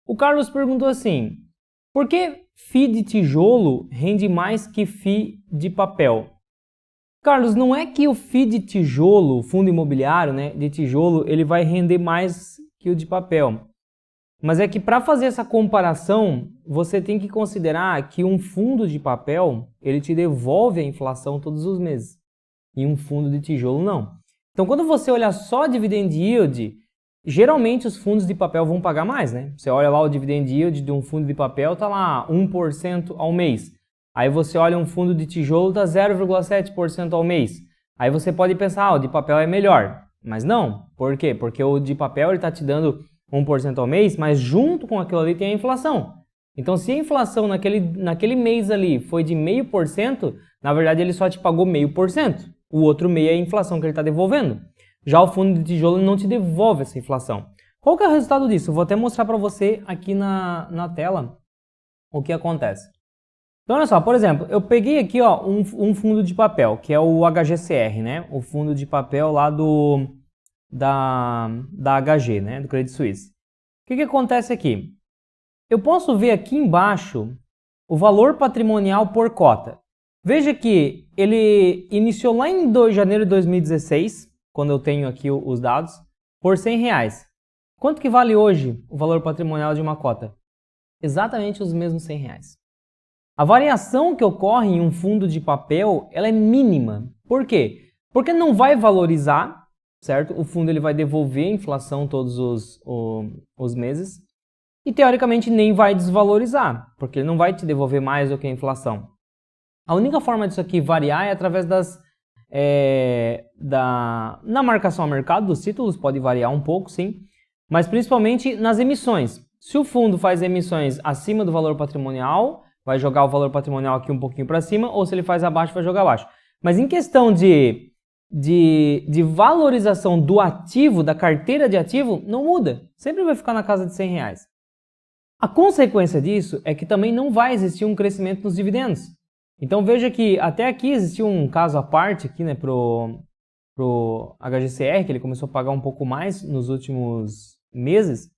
O Carlos perguntou assim, por que FII de tijolo rende mais que FII de papel? Carlos, não é que o FII de tijolo, fundo imobiliário, né, de tijolo, ele vai render mais que o de papel. Mas é que para fazer essa comparação, você tem que considerar que um fundo de papel, ele te devolve a inflação todos os meses. E um fundo de tijolo não. Então, quando você olhar só dividend yield, geralmente os fundos de papel vão pagar mais, né? Você olha lá o dividend yield de um fundo de papel, tá lá 1% ao mês. Aí você olha um fundo de tijolo, tá 0,7% ao mês. Aí você pode pensar, o de papel é melhor. Mas não. Por quê? Porque o de papel ele tá te dando 1% ao mês, mas junto com aquilo ali tem a inflação. Então, se a inflação naquele mês ali foi de 0,5%, na verdade ele só te pagou 0,5%. O outro meio é a inflação que ele está devolvendo. Já o fundo de tijolo não te devolve essa inflação. Qual que é o resultado disso? Eu vou até mostrar para você aqui na tela o que acontece. Então, olha só, por exemplo, eu peguei aqui ó, um fundo de papel, que é o HGCR, né? O fundo de papel lá da HG, né? Do Credit Suisse. O que acontece aqui? Eu posso ver aqui embaixo o valor patrimonial por cota. Veja que ele iniciou lá em janeiro de 2016, quando eu tenho aqui os dados, por R$100. Quanto que vale hoje o valor patrimonial de uma cota? Exatamente os mesmos R$100. A variação que ocorre em um fundo de papel, ela é mínima. Por quê? Porque não vai valorizar, certo? O fundo ele vai devolver a inflação todos os meses e, teoricamente, nem vai desvalorizar, porque ele não vai te devolver mais do que a inflação. A única forma disso aqui variar é através na marcação a mercado dos títulos, pode variar um pouco, sim, mas principalmente nas emissões. Se o fundo faz emissões acima do valor patrimonial, vai jogar o valor patrimonial aqui um pouquinho para cima, ou se ele faz abaixo, vai jogar abaixo. Mas em questão de valorização do ativo, da carteira de ativo, não muda. Sempre vai ficar na casa de R$100. A consequência disso é que também não vai existir um crescimento nos dividendos. Então veja que até aqui existiu um caso à parte aqui, né, pro HGCR, que ele começou a pagar um pouco mais nos últimos meses,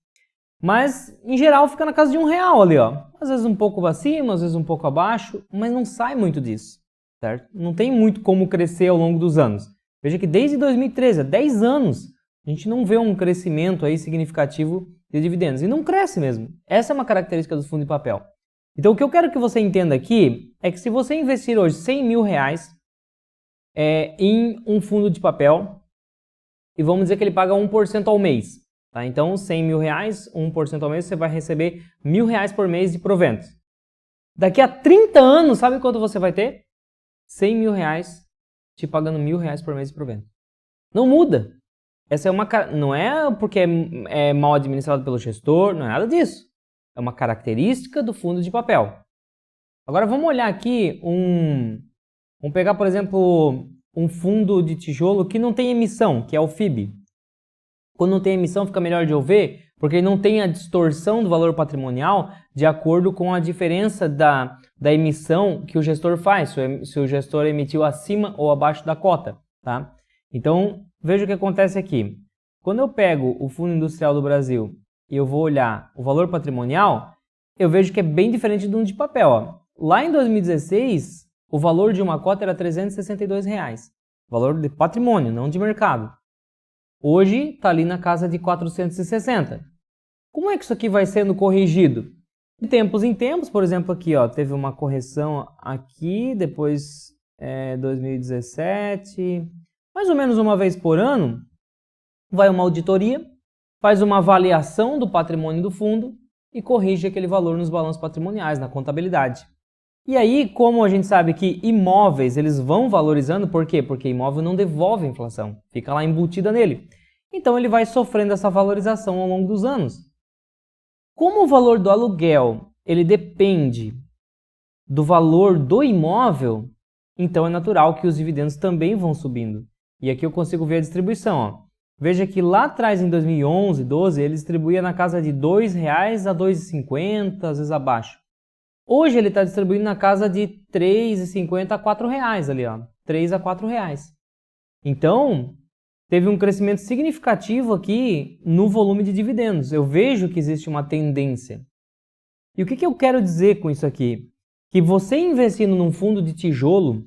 mas em geral fica na casa de R$1 ali, ó. Às vezes um pouco acima, às vezes um pouco abaixo, mas não sai muito disso, certo? Não tem muito como crescer ao longo dos anos. Veja que desde 2013, há 10 anos, a gente não vê um crescimento aí significativo de dividendos. E não cresce mesmo. Essa é uma característica do fundo de papel. Então, o que eu quero que você entenda aqui é que se você investir hoje R$100 mil em um fundo de papel, e vamos dizer que ele paga 1% ao mês, tá? Então, R$100 mil, 1% ao mês, você vai receber R$1.000 por mês de provento. Daqui a 30 anos, sabe quanto você vai ter? R$100 mil te pagando R$1.000 por mês de provento. Não muda. Essa não é porque é mal administrado pelo gestor, não é nada disso. É uma característica do fundo de papel. Agora vamos olhar aqui vamos pegar, por exemplo, um fundo de tijolo que não tem emissão, que é o FIB. Quando não tem emissão fica melhor de eu ver, porque ele não tem a distorção do valor patrimonial de acordo com a diferença da emissão que o gestor faz, se o gestor emitiu acima ou abaixo da cota, tá? Então, veja o que acontece aqui. Quando eu pego o Fundo Industrial do Brasil e eu vou olhar o valor patrimonial, eu vejo que é bem diferente do de papel. Ó. Lá em 2016, o valor de uma cota era R$362. Valor de patrimônio, não de mercado. Hoje está ali na casa de 460. Como é que isso aqui vai sendo corrigido? De tempos em tempos, por exemplo, aqui ó, teve uma correção aqui, depois 2017, mais ou menos uma vez por ano, vai uma auditoria, faz uma avaliação do patrimônio do fundo e corrige aquele valor nos balanços patrimoniais, na contabilidade. E aí, como a gente sabe que imóveis eles vão valorizando, por quê? Porque imóvel não devolve a inflação, fica lá embutida nele. Então ele vai sofrendo essa valorização ao longo dos anos. Como o valor do aluguel ele depende do valor do imóvel, então é natural que os dividendos também vão subindo. E aqui eu consigo ver a distribuição. Ó. Veja que lá atrás, em 2011, 2012, ele distribuía na casa de R$2 a R$2,50, às vezes abaixo. Hoje ele está distribuindo na casa de R$3,50 a R$4 ali, ó. R$3 a R$4. Então, teve um crescimento significativo aqui no volume de dividendos. Eu vejo que existe uma tendência. E o que eu quero dizer com isso aqui? Que você investindo num fundo de tijolo,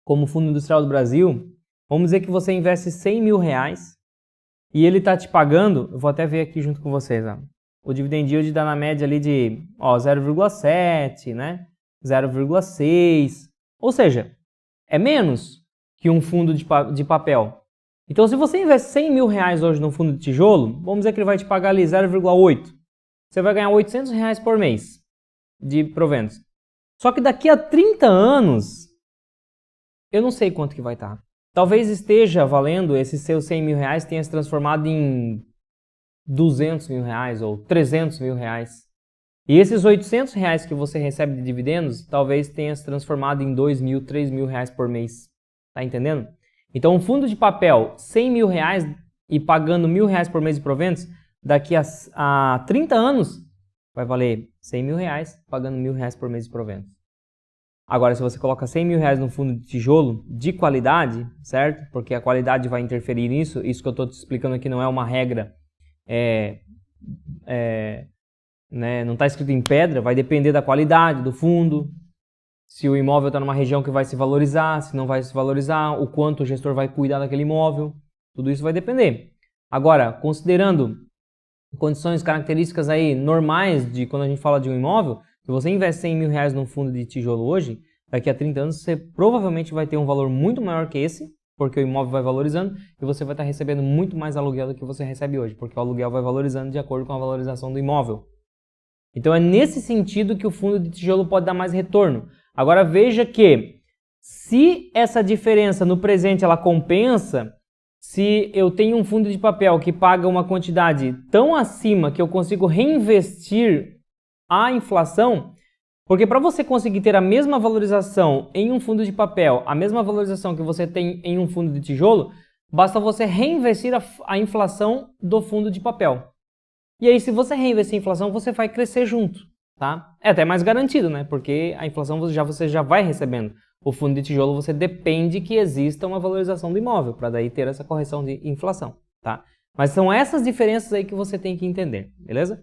como o Fundo Industrial do Brasil, vamos dizer que você investe R$100.000 e ele está te pagando, eu vou até ver aqui junto com vocês, ó, o dividend yield dá na média ali de 0,7, né? 0,6, ou seja, é menos que um fundo de papel. Então, se você investe R$100.000 hoje num fundo de tijolo, vamos dizer que ele vai te pagar ali 0,8. Você vai ganhar R$800 por mês de proventos. Só que daqui a 30 anos, eu não sei quanto que vai estar. Talvez esteja valendo, esses seus R$100.000 tenha se transformado em R$200.000 ou R$300.000. E esses R$800 que você recebe de dividendos, talvez tenha se transformado em R$2.000, R$3.000 por mês. Tá entendendo? Então, um fundo de papel, R$100.000 e pagando R$1.000 por mês de proventos, daqui a 30 anos, vai valer R$100.000, pagando R$1.000 por mês de proventos. Agora, se você coloca R$100.000 no fundo de tijolo de qualidade, certo? Porque a qualidade vai interferir nisso. Isso que eu estou te explicando aqui não é uma regra, né? Não está escrito em pedra, vai depender da qualidade do fundo. Se o imóvel está numa região que vai se valorizar, se não vai se valorizar, o quanto o gestor vai cuidar daquele imóvel, tudo isso vai depender. Agora, considerando condições, características aí normais de quando a gente fala de um imóvel, se você investe R$100.000 num fundo de tijolo hoje, daqui a 30 anos você provavelmente vai ter um valor muito maior que esse, porque o imóvel vai valorizando e você vai estar recebendo muito mais aluguel do que você recebe hoje, porque o aluguel vai valorizando de acordo com a valorização do imóvel. Então é nesse sentido que o fundo de tijolo pode dar mais retorno. Agora veja que se essa diferença no presente ela compensa, se eu tenho um fundo de papel que paga uma quantidade tão acima que eu consigo reinvestir a inflação, porque para você conseguir ter a mesma valorização em um fundo de papel, a mesma valorização que você tem em um fundo de tijolo, basta você reinvestir a inflação do fundo de papel. E aí, se você reinvestir a inflação, você vai crescer junto, tá? É até mais garantido, né? Porque a inflação você já vai recebendo. O fundo de tijolo você depende que exista uma valorização do imóvel, para daí ter essa correção de inflação, tá? Mas são essas diferenças aí que você tem que entender, beleza?